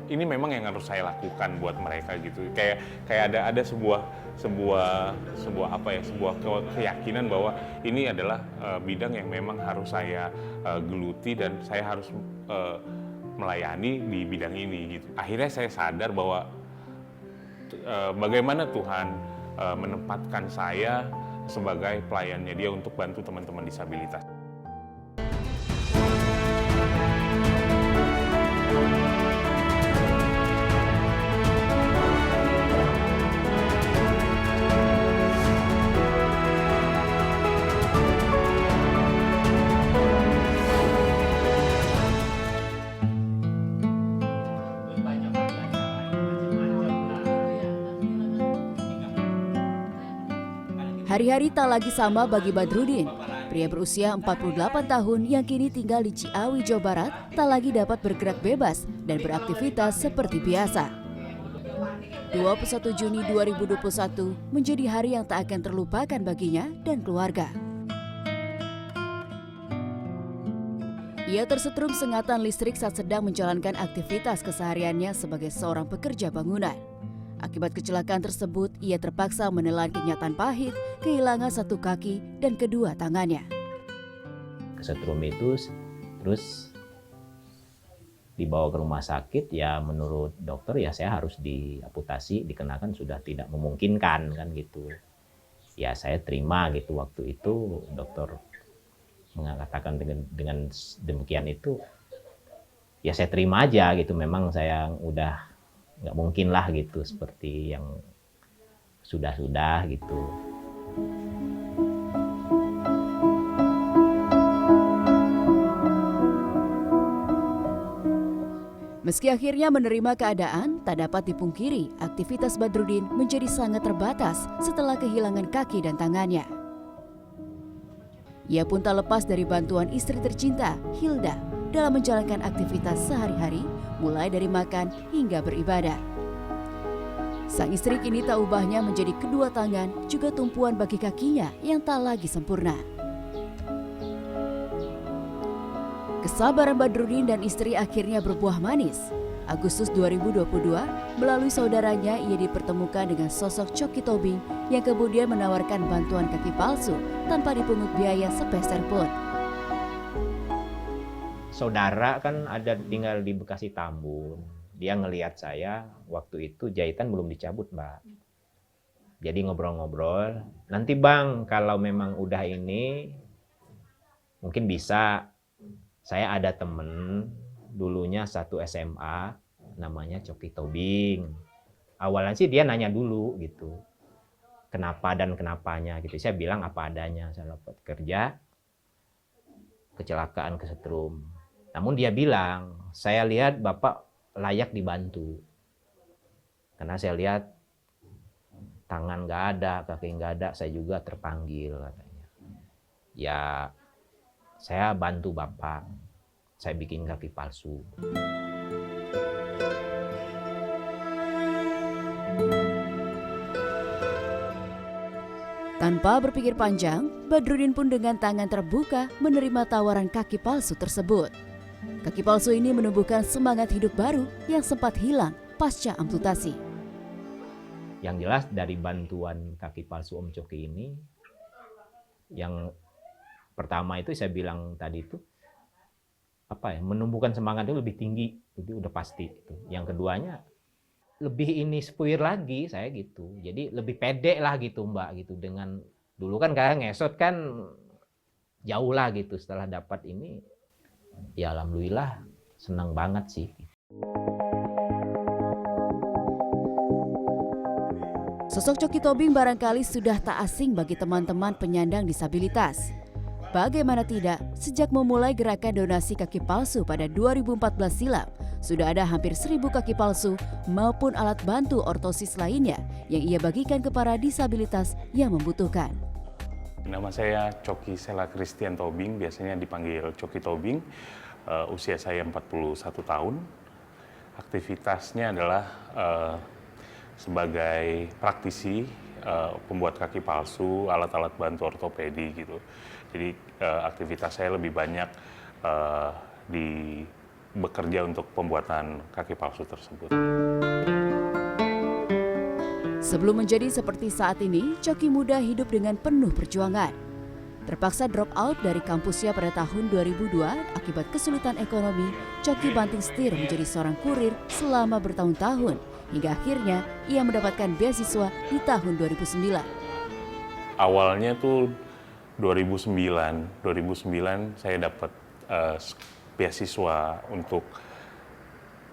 ini memang yang harus saya lakukan buat mereka gitu. Kayak ada sebuah apa ya, sebuah keyakinan bahwa ini adalah bidang yang memang harus saya geluti dan saya harus melayani di bidang ini gitu. Akhirnya saya sadar bahwa bagaimana Tuhan menempatkan saya sebagai pelayannya Dia untuk bantu teman-teman disabilitas. Hari-hari tak lagi sama bagi Badrudin. Pria berusia 48 tahun yang kini tinggal di Ciawi, Jawa Barat, tak lagi dapat bergerak bebas dan beraktivitas seperti biasa. 21 Juni 2021 menjadi hari yang tak akan terlupakan baginya dan keluarga. Ia tersetrum sengatan listrik saat sedang menjalankan aktivitas kesehariannya sebagai seorang pekerja bangunan. Akibat kecelakaan tersebut, ia terpaksa menelan kenyataan pahit, kehilangan satu kaki dan kedua tangannya. Kesetrum itu, terus dibawa ke rumah sakit, ya menurut dokter ya saya harus diamputasi, dikenakan sudah tidak memungkinkan kan gitu. Ya saya terima gitu, waktu itu dokter mengatakan dengan demikian itu, ya saya terima aja gitu, memang saya udah nggak mungkin lah gitu seperti yang sudah gitu. Meski akhirnya menerima keadaan, tak dapat dipungkiri aktivitas Badrudin menjadi sangat terbatas setelah kehilangan kaki dan tangannya. Ia pun tak lepas dari bantuan istri tercinta, Hilda, dalam menjalankan aktivitas sehari-hari, mulai dari makan hingga beribadah. Sang istri kini tak ubahnya menjadi kedua tangan, juga tumpuan bagi kakinya yang tak lagi sempurna. Kesabaran Badrudin dan istri akhirnya berbuah manis. Agustus 2022, melalui saudaranya ia dipertemukan dengan sosok Coki Tobing yang kemudian menawarkan bantuan kaki palsu tanpa dipungut biaya sepeser pun. Saudara kan ada tinggal di Bekasi Tambun. Dia ngelihat saya, waktu itu jahitan belum dicabut, Mbak. Jadi ngobrol-ngobrol, nanti Bang kalau memang udah ini, mungkin bisa. Saya ada temen, dulunya satu SMA, namanya Coki Tobing. Awalnya sih dia nanya dulu gitu, kenapa dan kenapanya gitu. Saya bilang apa adanya, saya dapat kerja, kecelakaan kesetrum. Namun dia bilang, saya lihat Bapak layak dibantu. Karena saya lihat tangan nggak ada, kaki nggak ada, saya juga terpanggil katanya. Ya, saya bantu Bapak. Saya bikin kaki palsu. Tanpa berpikir panjang, Badrudin pun dengan tangan terbuka menerima tawaran kaki palsu tersebut. Kaki palsu ini menumbuhkan semangat hidup baru yang sempat hilang pasca amputasi. Yang jelas dari bantuan kaki palsu Om Coki ini, yang pertama itu saya bilang tadi itu, menumbuhkan semangat itu lebih tinggi, itu udah pasti. Yang keduanya, lebih ini sepuir lagi saya gitu. Jadi lebih pede lah gitu Mbak gitu. Dengan dulu kan kayak ngesot kan jauh lah gitu, setelah dapat ini ya alhamdulillah senang banget sih. Sosok Coki Tobing barangkali sudah tak asing bagi teman-teman penyandang disabilitas. Bagaimana tidak, sejak memulai gerakan donasi kaki palsu pada 2014 silam, sudah ada hampir 1.000 kaki palsu maupun alat bantu ortosis lainnya yang ia bagikan ke para disabilitas yang membutuhkan. Nama saya Coki Sela Christian Tobing, biasanya dipanggil Coki Tobing. Usia saya 41 tahun. Aktivitasnya adalah sebagai praktisi pembuat kaki palsu, alat-alat bantu ortopedi gitu. Jadi aktivitas saya lebih banyak di bekerja untuk pembuatan kaki palsu tersebut. Sebelum menjadi seperti saat ini, Coki muda hidup dengan penuh perjuangan. Terpaksa drop out dari kampusnya pada tahun 2002 akibat kesulitan ekonomi, Coki banting setir menjadi seorang kurir selama bertahun-tahun, hingga akhirnya ia mendapatkan beasiswa di tahun 2009. Awalnya tuh 2009 saya dapat beasiswa untuk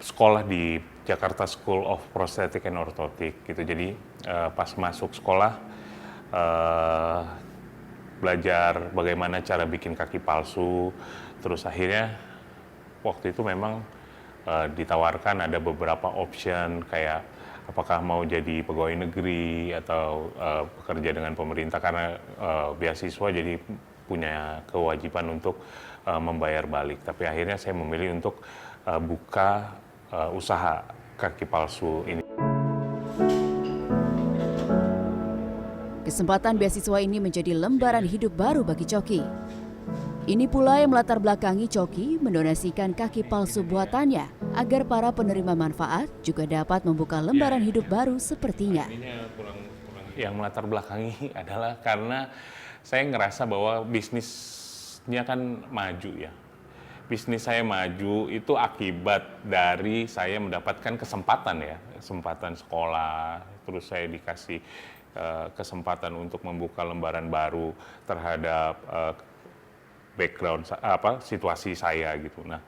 sekolah di Jakarta School of Prosthetic and Orthotic gitu. Jadi pas masuk sekolah belajar bagaimana cara bikin kaki palsu, terus akhirnya waktu itu memang ditawarkan ada beberapa option kayak apakah mau jadi pegawai negeri atau bekerja dengan pemerintah, karena beasiswa jadi punya kewajiban untuk membayar balik. Tapi akhirnya saya memilih untuk buka usaha kaki palsu ini. Kesempatan beasiswa ini menjadi lembaran hidup baru bagi Coki. Ini pula yang melatar belakangi Coki mendonasikan kaki palsu buatannya agar para penerima manfaat juga dapat membuka lembaran hidup baru sepertinya. Yang melatar belakangi adalah karena saya ngerasa bahwa bisnisnya kan maju ya. Bisnis saya maju itu akibat dari saya mendapatkan kesempatan ya, kesempatan sekolah, terus saya dikasih kesempatan untuk membuka lembaran baru terhadap background situasi saya gitu. Nah,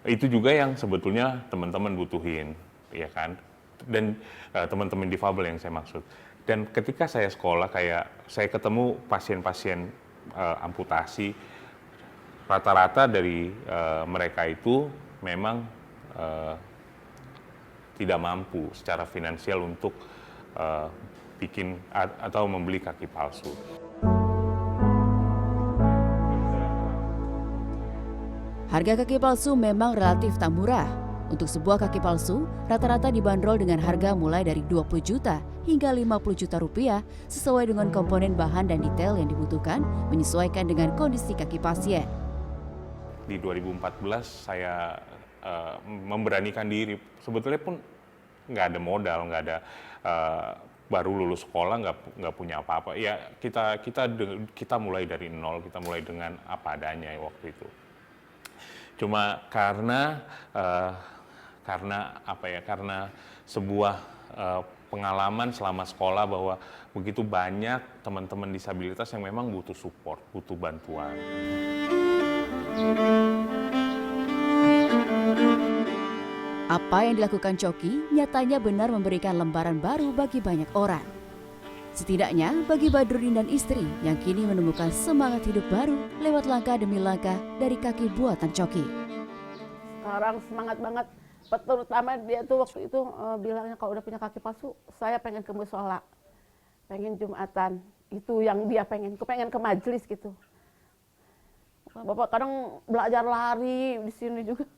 itu juga yang sebetulnya teman-teman butuhin, ya kan? Dan teman-teman difabel yang saya maksud. Dan ketika saya sekolah, kayak saya ketemu pasien-pasien amputasi, rata-rata dari mereka itu memang tidak mampu secara finansial untuk bikin atau membeli kaki palsu. Harga kaki palsu memang relatif tak murah. Untuk sebuah kaki palsu, rata-rata dibanderol dengan harga mulai dari 20 juta hingga 50 juta rupiah sesuai dengan komponen bahan dan detail yang dibutuhkan menyesuaikan dengan kondisi kaki pasien. Di 2014 saya memberanikan diri. Sebetulnya pun nggak ada modal, nggak ada baru lulus sekolah, nggak punya apa-apa. Ya kita mulai dari nol, kita mulai dengan apa adanya waktu itu. Cuma karena sebuah pengalaman selama sekolah bahwa begitu banyak teman-teman disabilitas yang memang butuh support, butuh bantuan. Apa yang dilakukan Coki nyatanya benar memberikan lembaran baru bagi banyak orang. Setidaknya bagi Badrudin dan istri yang kini menemukan semangat hidup baru lewat langkah demi langkah dari kaki buatan Coki. Sekarang semangat banget, terutama dia tuh waktu itu bilangnya kalau udah punya kaki palsu, saya pengen ke musola, pengen Jumatan. Itu yang dia pengen ke majelis gitu. Bapak kadang belajar lari di sini juga.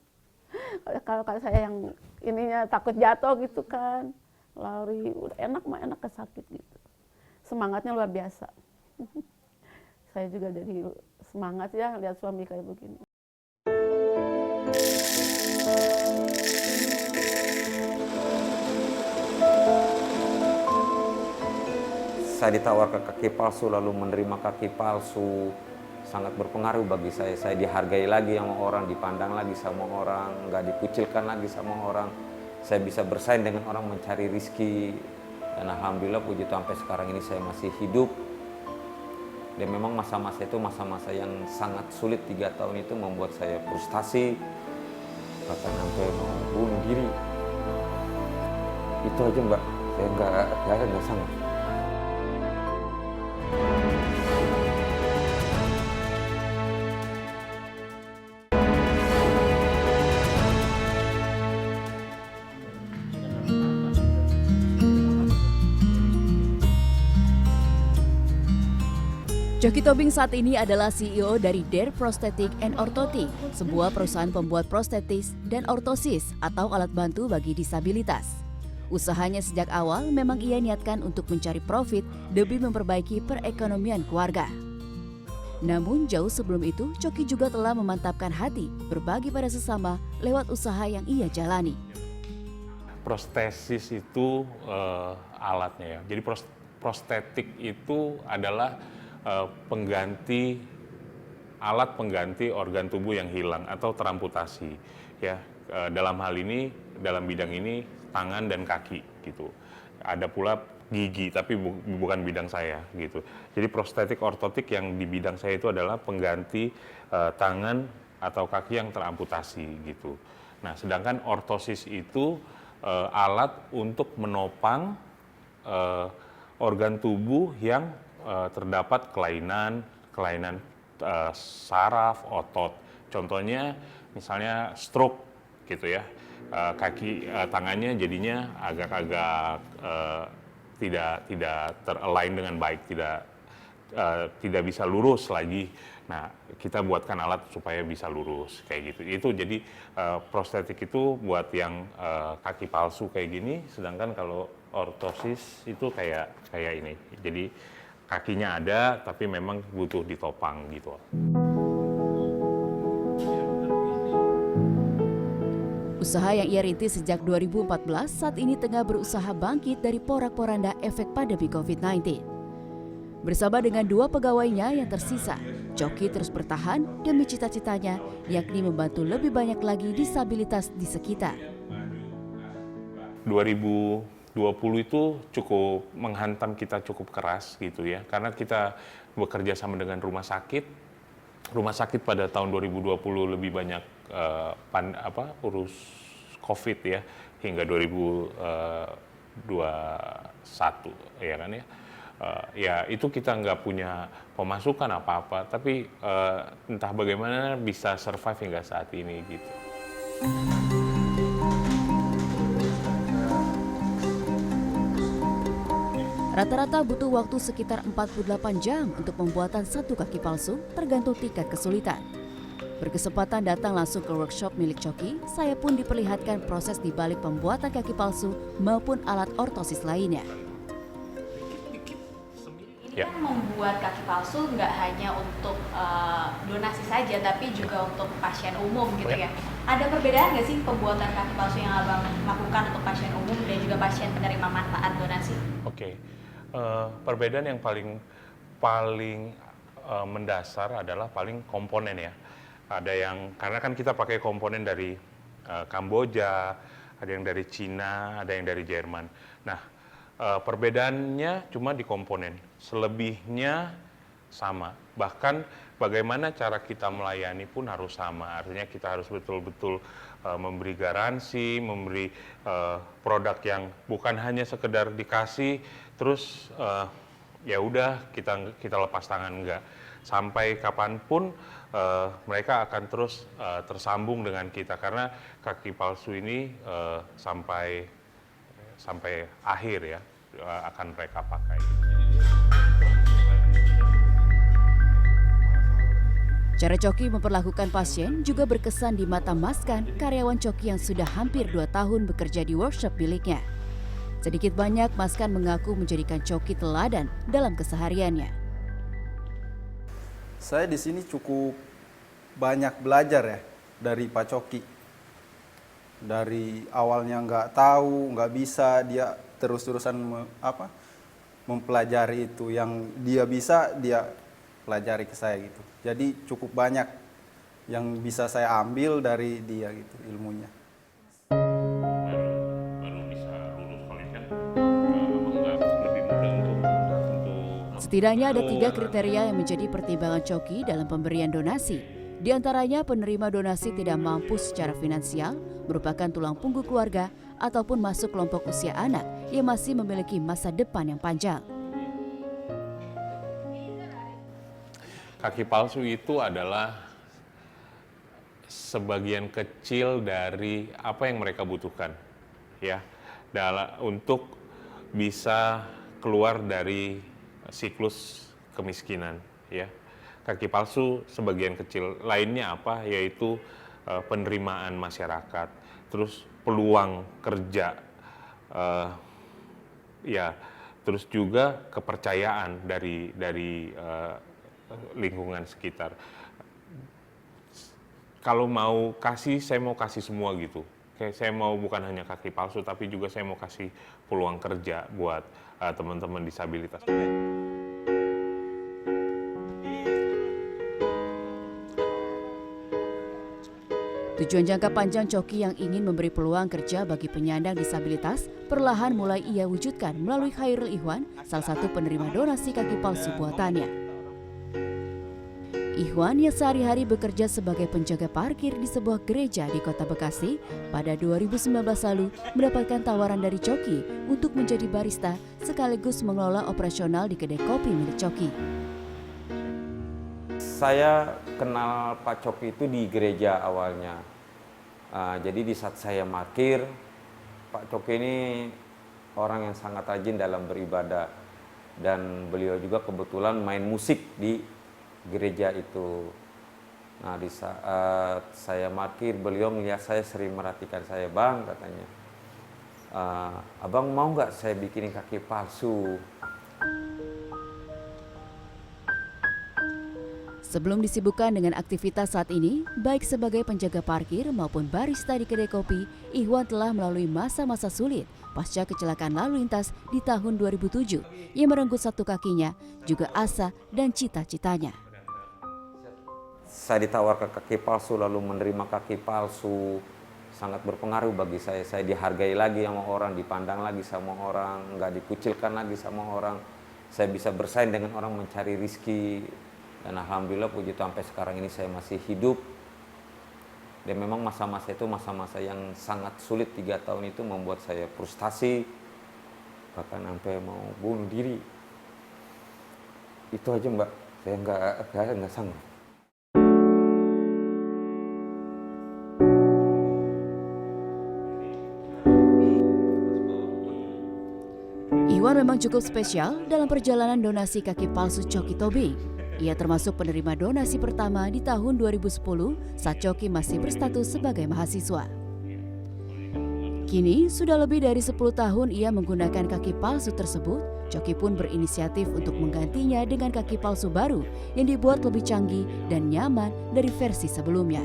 Kalau saya yang ininya takut jatuh gitu kan, lari udah enak kesakit gitu. Semangatnya luar biasa. Saya juga jadi semangat ya lihat suami kayak begini. Saya ditawarkan kaki palsu lalu menerima kaki palsu. Sangat berpengaruh bagi saya. Saya dihargai lagi sama orang, dipandang lagi sama orang, nggak dikucilkan lagi sama orang. Saya bisa bersaing dengan orang mencari rezeki. Dan alhamdulillah puji Tuhan sampai sekarang ini saya masih hidup. Dan memang masa-masa itu masa-masa yang sangat sulit, 3 tahun itu membuat saya frustasi. Bahkan sampai mau bunuh diri. Itu aja Mbak, saya nggak sanggup. Coki Tobing saat ini adalah CEO dari Dare Prosthetic and Orthotic, sebuah perusahaan pembuat prostetis dan ortosis atau alat bantu bagi disabilitas. Usahanya sejak awal memang ia niatkan untuk mencari profit demi memperbaiki perekonomian keluarga. Namun jauh sebelum itu, Coki juga telah memantapkan hati berbagi pada sesama lewat usaha yang ia jalani. Prostesis itu alatnya ya. Jadi prostetik itu adalah alat pengganti organ tubuh yang hilang atau teramputasi. Ya, dalam hal ini, dalam bidang ini tangan dan kaki gitu. Ada pula gigi, tapi bukan bidang saya gitu. Jadi prostetik ortotik yang di bidang saya itu adalah pengganti tangan atau kaki yang teramputasi gitu. Nah, sedangkan ortosis itu alat untuk menopang organ tubuh yang terdapat kelainan saraf, otot. Contohnya misalnya stroke gitu ya. Tangannya jadinya agak-agak tidak teralign dengan baik, tidak bisa lurus lagi. Nah, kita buatkan alat supaya bisa lurus kayak gitu. Itu jadi prostetik itu buat yang kaki palsu kayak gini, sedangkan kalau ortosis itu kayak ini. Jadi kakinya ada tapi memang butuh ditopang gitu. Usaha yang ia rintis sejak 2014 saat ini tengah berusaha bangkit dari porak-poranda efek pandemi COVID-19. Bersama dengan 2 pegawainya yang tersisa, Coki terus bertahan demi cita-citanya, yakni membantu lebih banyak lagi disabilitas di sekitar. 2020 itu cukup menghantam kita cukup keras gitu ya, karena kita bekerja sama dengan rumah sakit. Rumah sakit pada tahun 2020 lebih banyak urus COVID ya, hingga 2021 ya kan ya. Ya itu kita nggak punya pemasukan apa-apa, tapi entah bagaimana bisa survive hingga saat ini gitu. Rata-rata butuh waktu sekitar 48 jam untuk pembuatan satu kaki palsu, tergantung tingkat kesulitan. Berkesempatan datang langsung ke workshop milik Coki, saya pun diperlihatkan proses di balik pembuatan kaki palsu maupun alat ortosis lainnya. Ini kan membuat kaki palsu nggak hanya untuk donasi saja, tapi juga untuk pasien umum gitu ya. Ada perbedaan nggak sih pembuatan kaki palsu yang Abang lakukan untuk pasien umum dan juga pasien penerima manfaat donasi? Oke. Perbedaan yang paling mendasar adalah paling komponen ya. Ada yang karena kan kita pakai komponen dari Kamboja, ada yang dari Cina, ada yang dari Jerman. Nah, perbedaannya cuma di komponen. Selebihnya sama. Bahkan bagaimana cara kita melayani pun harus sama. Artinya kita harus betul-betul memberi garansi, memberi produk yang bukan hanya sekedar dikasih terus ya udah kita lepas tangan, enggak. Sampai kapanpun mereka akan terus tersambung dengan kita, karena kaki palsu ini sampai akhir ya akan mereka pakai. Cara Coki memperlakukan pasien juga berkesan di mata Maskan, karyawan Coki yang sudah hampir 2 tahun bekerja di workshop miliknya. Sedikit banyak Maskan mengaku menjadikan Coki teladan dalam kesehariannya. Saya di sini cukup banyak belajar ya dari Pak Coki. Dari awalnya nggak tahu, nggak bisa, dia terus-terusan mempelajari itu. Yang dia bisa, dia pelajari ke saya gitu. Jadi cukup banyak yang bisa saya ambil dari dia gitu ilmunya. Setidaknya ada 3 kriteria yang menjadi pertimbangan Coki dalam pemberian donasi. Di antaranya penerima donasi tidak mampu secara finansial, merupakan tulang punggung keluarga, ataupun masuk kelompok usia anak yang masih memiliki masa depan yang panjang. Kaki palsu itu adalah sebagian kecil dari apa yang mereka butuhkan, ya, untuk bisa keluar dari siklus kemiskinan, ya. Kaki palsu sebagian kecil, lainnya apa? Yaitu penerimaan masyarakat, terus peluang kerja, ya, terus juga kepercayaan dari lingkungan sekitar. Kalau mau kasih, saya mau kasih semua gitu. Kayak saya mau bukan hanya kaki palsu, tapi juga saya mau kasih peluang kerja buat teman-teman disabilitas. Tujuan jangka panjang Coki yang ingin memberi peluang kerja bagi penyandang disabilitas perlahan mulai ia wujudkan melalui Khairul Ikhwan, salah satu penerima donasi kaki palsu buatannya. Ikhwan yang sehari-hari bekerja sebagai penjaga parkir di sebuah gereja di Kota Bekasi pada 2019 lalu mendapatkan tawaran dari Coki untuk menjadi barista sekaligus mengelola operasional di kedai kopi milik Coki. Saya kenal Pak Coki itu di gereja awalnya. Jadi di saat saya parkir, Pak Coki ini orang yang sangat rajin dalam beribadah. Dan beliau juga kebetulan main musik di gereja itu. Nah di saat saya parkir, beliau melihat saya sering merhatikan saya, "Bang," katanya, "abang mau nggak saya bikinin kaki palsu?" Sebelum disibukkan dengan aktivitas saat ini, baik sebagai penjaga parkir maupun barista di kedai kopi, Ikhwan telah melalui masa-masa sulit pasca kecelakaan lalu lintas di tahun 2007 yang merenggut satu kakinya, juga asa dan cita-citanya. Saya ditawarkan kaki palsu lalu menerima kaki palsu, sangat berpengaruh bagi saya. Saya dihargai lagi sama orang, dipandang lagi sama orang, nggak dikucilkan lagi sama orang. Saya bisa bersaing dengan orang mencari rizki. Dan alhamdulillah puji Tuhan sampai sekarang ini saya masih hidup. Dan memang masa-masa itu masa-masa yang sangat sulit, 3 tahun itu membuat saya frustasi. Bahkan sampai mau bunuh diri. Itu aja Mbak, saya nggak sanggup. Ikhwan memang cukup spesial dalam perjalanan donasi kaki palsu Coki Tobing. Ia termasuk penerima donasi pertama di tahun 2010 saat Coki masih berstatus sebagai mahasiswa. Kini sudah lebih dari 10 tahun ia menggunakan kaki palsu tersebut. Coki pun berinisiatif untuk menggantinya dengan kaki palsu baru yang dibuat lebih canggih dan nyaman dari versi sebelumnya.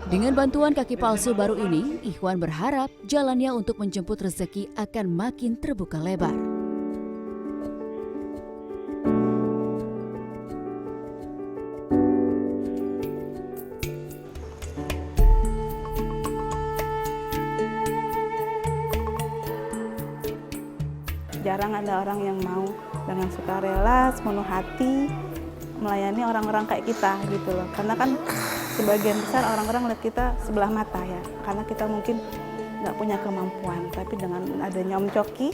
Dengan bantuan kaki palsu baru ini, Ikhwan berharap jalannya untuk menjemput rezeki akan makin terbuka lebar. Jarang ada orang yang mau dengan sukarela, sepenuh hati melayani orang-orang kayak kita gitu loh. Karena kan sebagian besar orang-orang lihat kita sebelah mata ya, karena kita mungkin nggak punya kemampuan. Tapi dengan adanya Om Coki,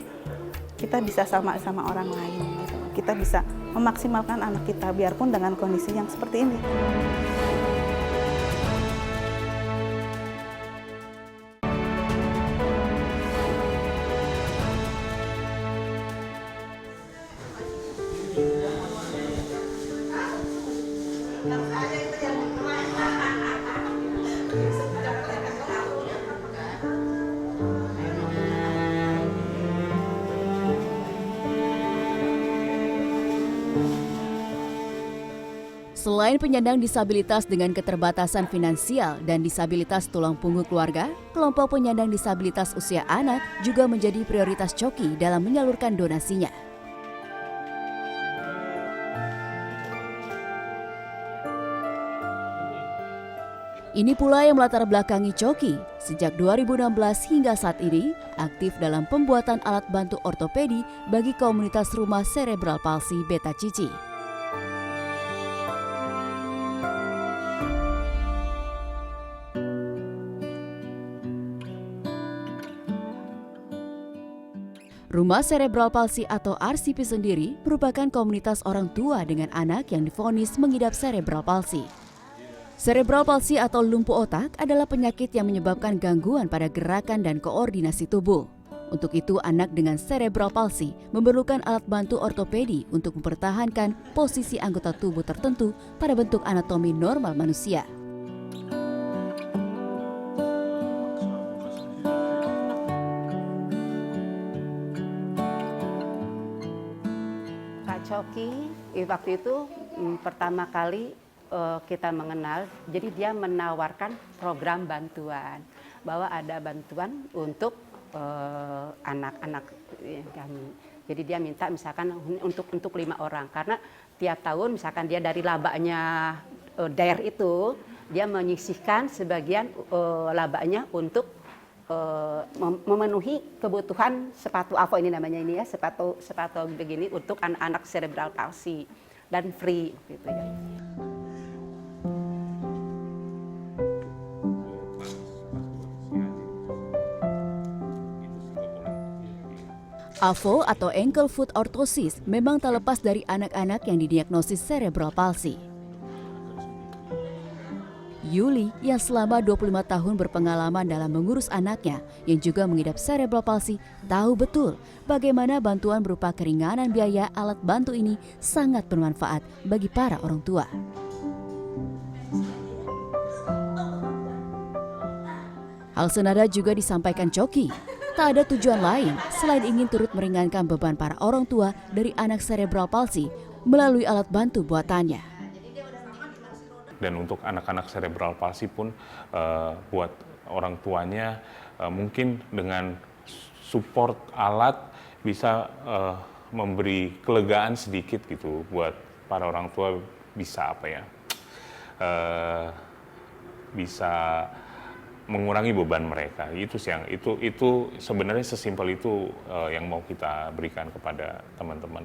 kita bisa sama orang lain. Gitu. Kita bisa memaksimalkan anak kita biarpun dengan kondisi yang seperti ini. Selain penyandang disabilitas dengan keterbatasan finansial dan disabilitas tulang punggung keluarga, kelompok penyandang disabilitas usia anak juga menjadi prioritas Coki dalam menyalurkan donasinya. Ini pula yang melatar belakangi Coki sejak 2016 hingga saat ini aktif dalam pembuatan alat bantu ortopedi bagi komunitas rumah cerebral palsy Beta Cici. Rumah Cerebral Palsy atau RCP sendiri merupakan komunitas orang tua dengan anak yang divonis mengidap cerebral palsy. Cerebral palsy atau lumpuh otak adalah penyakit yang menyebabkan gangguan pada gerakan dan koordinasi tubuh. Untuk itu, anak dengan cerebral palsy memerlukan alat bantu ortopedi untuk mempertahankan posisi anggota tubuh tertentu pada bentuk anatomi normal manusia. Coki waktu itu pertama kali kita mengenal, jadi dia menawarkan program bantuan, bahwa ada bantuan untuk anak-anak kami. Jadi dia minta misalkan untuk 5 orang, karena tiap tahun misalkan dia dari labanya DAER itu, dia menyisihkan sebagian labanya untuk memenuhi kebutuhan sepatu AVO ini namanya ini ya, sepatu begini untuk anak-anak cerebral palsy dan free gitu ya. AVO atau ankle foot orthosis memang tak lepas dari anak-anak yang didiagnosis cerebral palsy. Yuli yang selama 25 tahun berpengalaman dalam mengurus anaknya yang juga mengidap cerebral palsy tahu betul bagaimana bantuan berupa keringanan biaya alat bantu ini sangat bermanfaat bagi para orang tua. Hal senada juga disampaikan Coki. Tak ada tujuan lain selain ingin turut meringankan beban para orang tua dari anak cerebral palsy melalui alat bantu buatannya. Dan untuk anak-anak cerebral palsy pun buat orang tuanya mungkin dengan support alat bisa memberi kelegaan sedikit gitu buat para orang tua, bisa apa ya, bisa mengurangi beban mereka. Itu sih yang itu sebenarnya sesimpel itu yang mau kita berikan kepada teman-teman.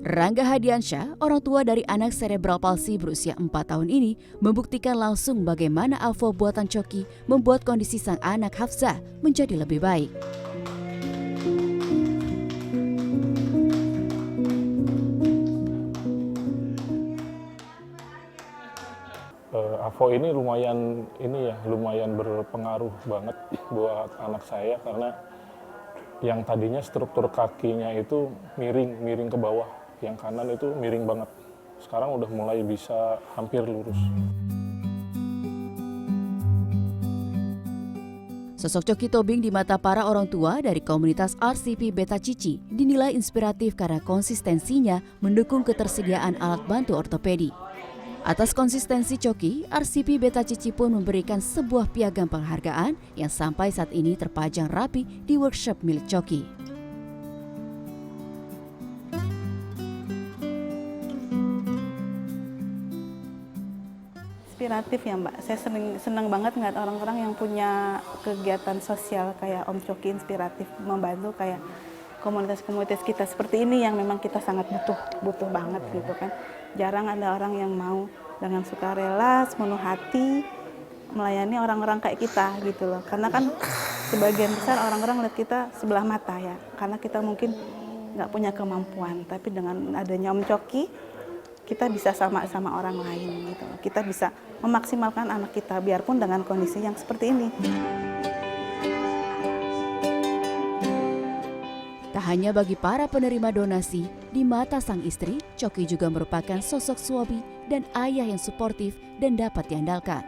Rangga Hadiansyah, orang tua dari anak cerebral palsy berusia 4 tahun ini, membuktikan langsung bagaimana AVO buatan Coki membuat kondisi sang anak Hafsah menjadi lebih baik. AVO ini lumayan berpengaruh banget buat anak saya, karena yang tadinya struktur kakinya itu miring ke bawah. Yang kanan itu miring banget. Sekarang udah mulai bisa hampir lurus. Sosok Coki Tobing di mata para orang tua dari komunitas RCP Beta Cici dinilai inspiratif karena konsistensinya mendukung ketersediaan alat bantu ortopedi. Atas konsistensi Coki, RCP Beta Cici pun memberikan sebuah piagam penghargaan yang sampai saat ini terpajang rapi di workshop milik Coki. Inspiratif ya Mbak, saya senang banget ngeliat orang-orang yang punya kegiatan sosial kayak Om Coki, inspiratif membantu kayak komunitas-komunitas kita seperti ini yang memang kita sangat butuh banget gitu kan. Jarang ada orang yang mau dengan sukarela, sepenuh hati melayani orang-orang kayak kita gitu loh. Karena kan sebagian besar orang-orang lihat kita sebelah mata ya, karena kita mungkin nggak punya kemampuan. Tapi dengan adanya Om Coki, kita bisa sama orang lain gitu. Kita bisa memaksimalkan anak kita biarpun dengan kondisi yang seperti ini. Tak hanya bagi para penerima donasi, di mata sang istri, Coki juga merupakan sosok suami dan ayah yang suportif dan dapat diandalkan.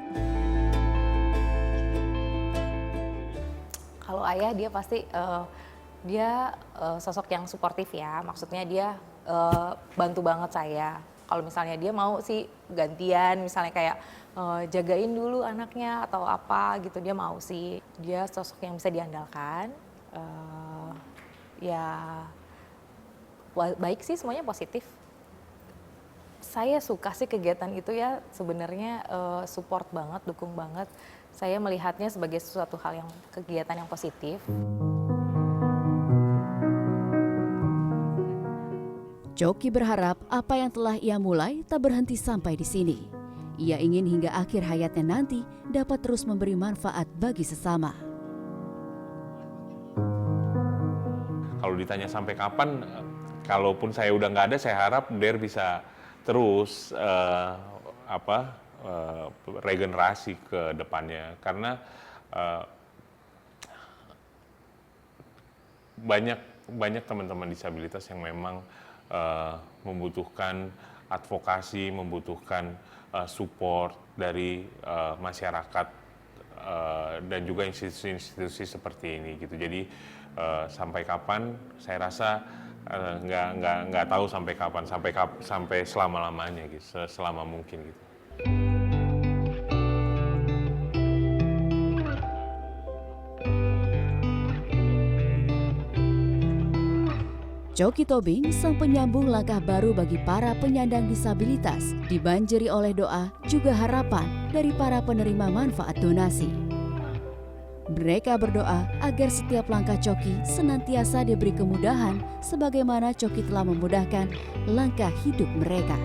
Kalau ayah dia pasti sosok yang suportif ya, maksudnya dia bantu banget saya. Kalau misalnya dia mau sih gantian, misalnya kayak jagain dulu anaknya atau apa gitu, dia mau sih. Dia sosok yang bisa diandalkan, ya baik sih, semuanya positif. Saya suka sih kegiatan itu ya, sebenarnya support banget, dukung banget. Saya melihatnya sebagai sesuatu hal yang kegiatan yang positif. Coki berharap apa yang telah ia mulai tak berhenti sampai di sini. Ia ingin hingga akhir hayatnya nanti dapat terus memberi manfaat bagi sesama. Kalau ditanya sampai kapan, kalaupun saya udah nggak ada, saya harap DAER bisa terus regenerasi ke depannya, karena banyak teman-teman disabilitas yang memang membutuhkan advokasi, membutuhkan support dari masyarakat dan juga institusi-institusi seperti ini gitu. Jadi sampai kapan saya rasa nggak tahu sampai kapan, sampai selama-lamanya gitu, selama mungkin gitu. Coki Tobing, sang penyambung langkah baru bagi para penyandang disabilitas, dibanjiri oleh doa juga harapan dari para penerima manfaat donasi. Mereka berdoa agar setiap langkah Coki senantiasa diberi kemudahan sebagaimana Coki telah memudahkan langkah hidup mereka.